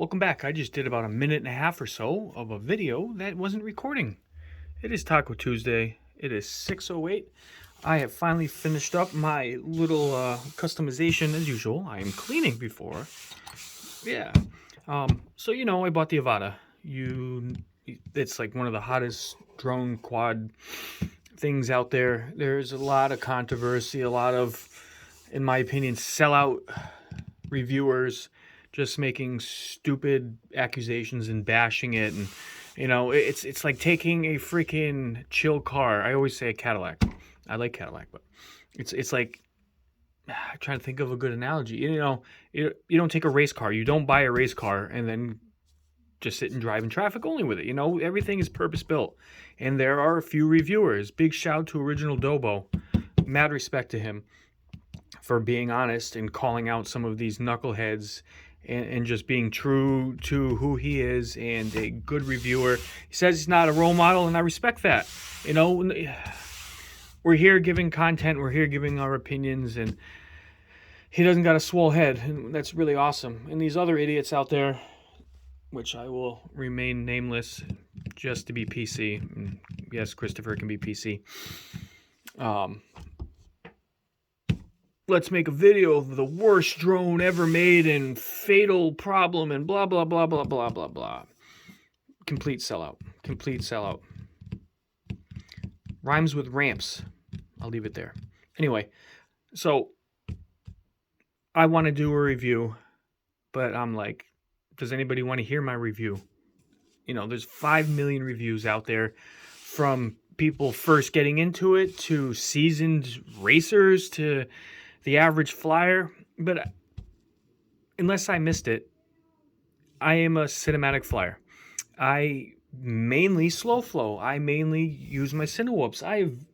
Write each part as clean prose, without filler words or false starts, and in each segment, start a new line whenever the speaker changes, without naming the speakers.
Welcome back. I just did about a minute and a half or so of a video that wasn't recording. It is Taco Tuesday. It is 6:08. I have finally finished up my little customization as usual. I am cleaning before. Yeah. So I bought the Avata. It's like one of the hottest drone quad things out there. There's a lot of controversy, a lot of, in my opinion, sellout reviewers just making stupid accusations and bashing it, and it's like taking a freaking chill car. I always say a Cadillac. I like Cadillac, but it's like I'm trying to think of a good analogy. You don't take a race car. You don't buy a race car and then just sit and drive in traffic only with it. Everything is purpose built, and there are a few reviewers. Big shout to Original Dobo. Mad respect to him for being honest and calling out some of these knuckleheads and just being true to who he is and a good reviewer. He says he's not a role model, and I respect that. We're here giving content, we're here giving our opinions, and he doesn't got a swole head, and that's really awesome. And these other idiots out there, which I will remain nameless just to be PC. And yes, Christopher can be PC. Let's make a video of the worst drone ever made and fatal problem and blah, blah, blah, blah, blah, blah, blah. Complete sellout. Complete sellout. Rhymes with ramps. I'll leave it there. Anyway, so I want to do a review, but I'm like, does anybody want to hear my review? There's 5 million reviews out there, from people first getting into it to seasoned racers to the average flyer. But unless I missed it, I am a cinematic flyer. I mainly slow flow. I mainly use my Cinewhoops. I've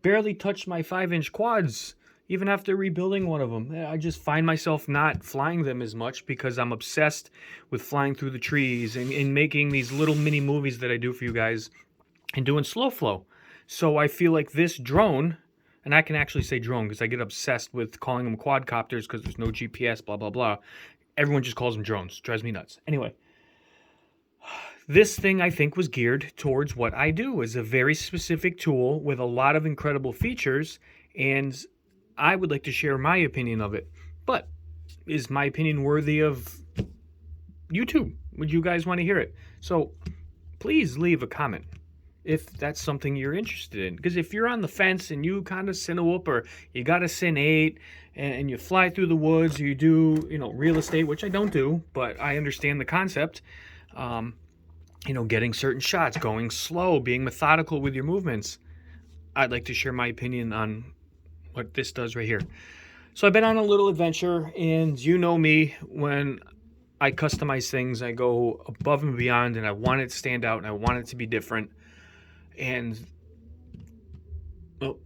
barely touched my 5-inch quads, even after rebuilding one of them. I just find myself not flying them as much because I'm obsessed with flying through the trees and making these little mini movies that I do for you guys and doing slow flow. So I feel like this drone, and I can actually say drone because I get obsessed with calling them quadcopters because there's no GPS, blah, blah, blah. Everyone just calls them drones. Drives me nuts. Anyway, this thing I think was geared towards what I do. Is a very specific tool with a lot of incredible features, and I would like to share my opinion of it. But is my opinion worthy of YouTube? Would you guys want to hear it? So please leave a comment if that's something you're interested in. Because if you're on the fence and you kind of Cinewhoop, or you got a Cin 8 and you fly through the woods, or you do, real estate, which I don't do, but I understand the concept. Getting certain shots, going slow, being methodical with your movements. I'd like to share my opinion on what this does right here. So I've been on a little adventure, and you know me, when I customize things, I go above and beyond, and I want it to stand out, and I want it to be different. And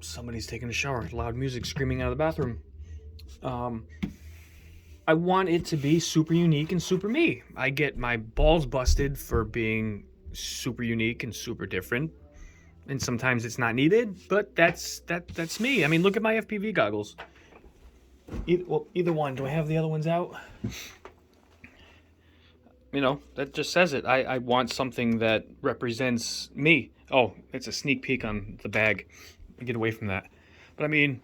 somebody's taking a shower. Loud music screaming out of the bathroom. I want it to be super unique and super me. I get my balls busted for being super unique and super different, and sometimes it's not needed, but that's me. I mean, look at my FPV goggles. Either one. Do I have the other ones out? That just says it. I want something that represents me. Oh, it's a sneak peek on the bag. Get away from that. But I mean,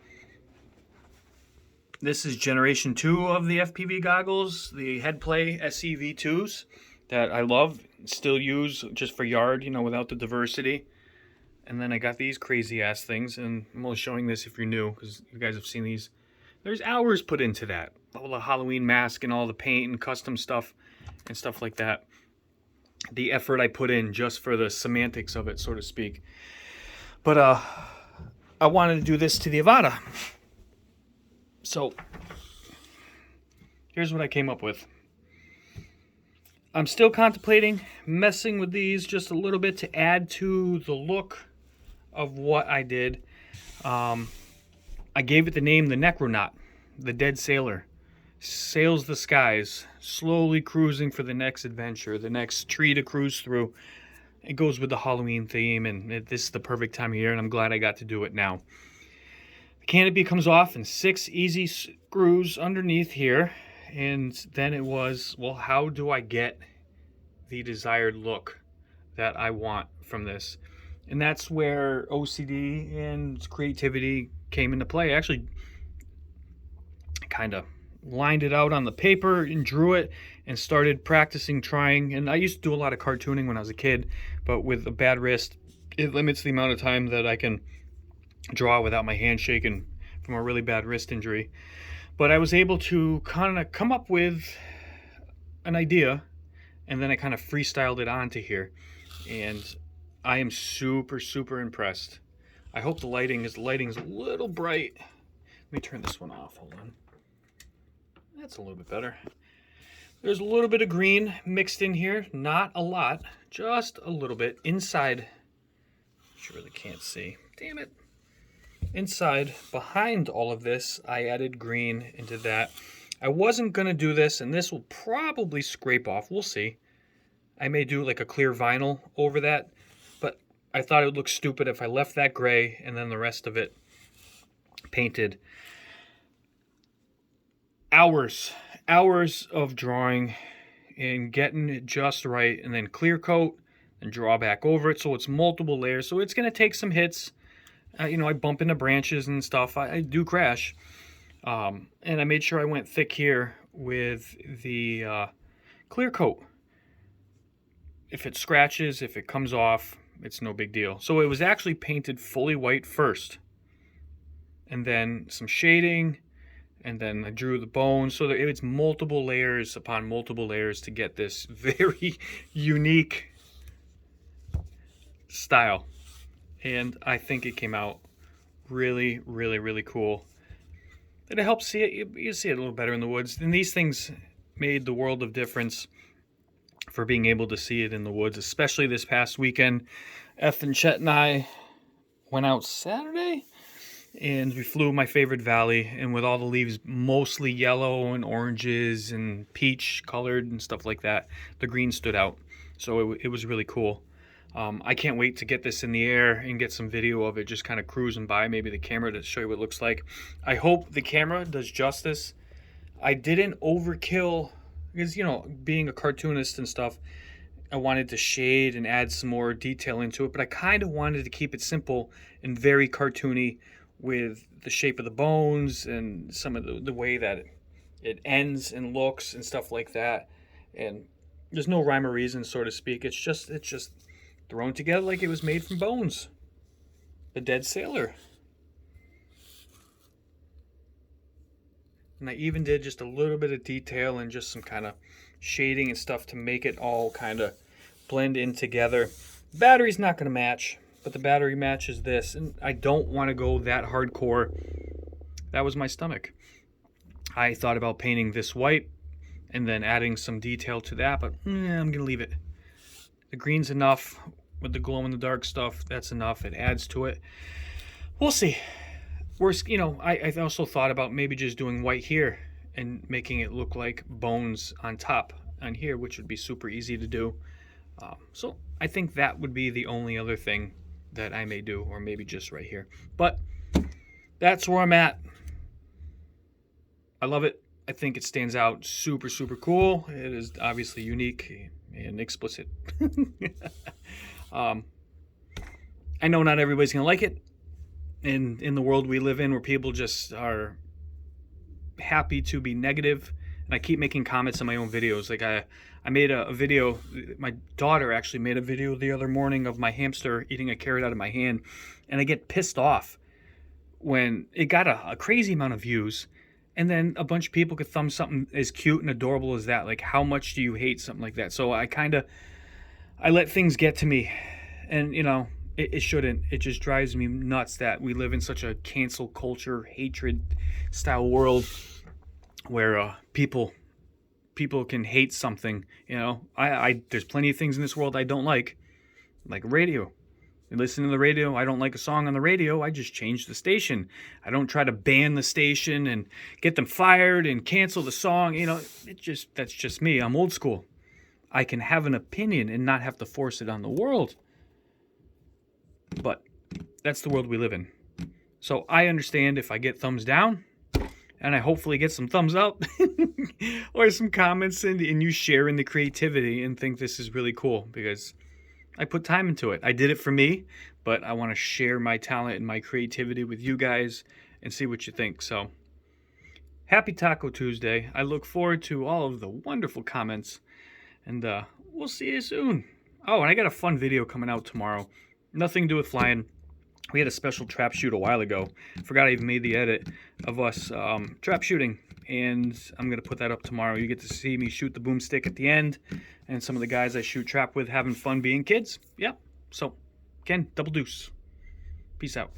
this is generation 2 of the FPV goggles, the Headplay SEV2s that I love, still use just for yard, without the diversity. And then I got these crazy ass things, and I'm only showing this if you're new, because you guys have seen these. There's hours put into that. All the Halloween mask and all the paint and custom stuff and stuff like that. The effort I put in just for the semantics of it, so to speak. But I wanted to do this to the Avata. So here's what I came up with. I'm still contemplating messing with these just a little bit to add to the look of what I did. I gave it the name the Necronaut, the dead sailor. Sails the skies, slowly cruising for the next adventure, the next tree to cruise through. It goes with the Halloween theme, and this is the perfect time of year, and I'm glad I got to do it now. The canopy comes off in 6 easy screws underneath here, And then it was, well, how do I get the desired look that I want from this? And that's where OCD and creativity came into play. I actually kind of lined it out on the paper and drew it and started practicing trying. And I used to do a lot of cartooning when I was a kid, but with a bad wrist, it limits the amount of time that I can draw without my hand shaking from a really bad wrist injury. But I was able to kind of come up with an idea, and then I kind of freestyled it onto here. And I am super, super impressed. I hope the lighting's a little bright. Let me turn this one off. Hold on. That's a little bit better. There's a little bit of green mixed in here. Not a lot. Just a little bit. Inside, you really can't see. Damn it. Inside, behind all of this, I added green into that. I wasn't going to do this, and this will probably scrape off. We'll see. I may do like a clear vinyl over that, but I thought it would look stupid if I left that gray and then the rest of it painted. Hours of drawing and getting it just right, and then clear coat and draw back over it so it's multiple layers. So it's going to take some hits. I bump into branches and stuff. I do crash. And I made sure I went thick here with the clear coat. If it scratches, if it comes off, it's no big deal. So it was actually painted fully white first, and then some shading, and then I drew the bones. So that it's multiple layers upon multiple layers to get this very unique style. And I think it came out really, really, really cool. And it helps see it. You see it a little better in the woods. And these things made the world of difference for being able to see it in the woods, especially this past weekend. Eth and Chet and I went out Saturday, and we flew my favorite valley. And with all the leaves mostly yellow and oranges and peach colored and stuff like that, the green stood out. So it was really cool. I can't wait to get this in the air and get some video of it just kind of cruising by, maybe the camera, to show you what it looks like. I hope the camera does justice. I didn't overkill because, being a cartoonist and stuff, I wanted to shade and add some more detail into it, but I kind of wanted to keep it simple and very cartoony with the shape of the bones and some of the way that it ends and looks and stuff like that. And there's no rhyme or reason, so to speak. It's just thrown together like it was made from bones. The dead sailor. And I even did just a little bit of detail and just some kind of shading and stuff to make it all kind of blend in together. Battery's not going to match, but the battery matches this. And I don't want to go that hardcore. That was my stomach. I thought about painting this white and then adding some detail to that, but I'm going to leave it. The green's enough with the glow-in-the-dark stuff. That's enough. It adds to it. We'll see. Worst, I also thought about maybe just doing white here and making it look like bones on top on here, which would be super easy to do. So I think that would be the only other thing that I may do, or maybe just right here. But that's where I'm at. I love it. I think it stands out super, super cool. It is obviously unique and explicit. I know not everybody's going to like it. In the world we live in, where people just are happy to be negative, and I keep making comments on my own videos. Like I made a video, my daughter actually made a video the other morning of my hamster eating a carrot out of my hand, and I get pissed off when it got a crazy amount of views, and then a bunch of people could thumb something as cute and adorable as that. Like, how much do you hate something like that? So I let things get to me, and it shouldn't. It just drives me nuts that we live in such a cancel culture, hatred style world where people can hate something. There's plenty of things in this world I don't like radio. You listen to the radio, I don't like a song on the radio, I just change the station. I don't try to ban the station and get them fired and cancel the song. That's just me. I'm old school. I can have an opinion and not have to force it on the world. But that's the world we live in. So I understand if I get thumbs down, and I hopefully get some thumbs up or some comments, and you share in the creativity and think this is really cool, because I put time into it. I did it for me, but I want to share my talent and my creativity with you guys and see what you think. So happy Taco Tuesday. I look forward to all of the wonderful comments, and we'll see you soon. Oh, and I got a fun video coming out tomorrow. Nothing to do with flying. We had a special trap shoot a while ago. Forgot I even made the edit of us trap shooting, and I'm going to put that up tomorrow. You get to see me shoot the boomstick at the end, and some of the guys I shoot trap with having fun being kids. Yep. So, Ken, double deuce. Peace out.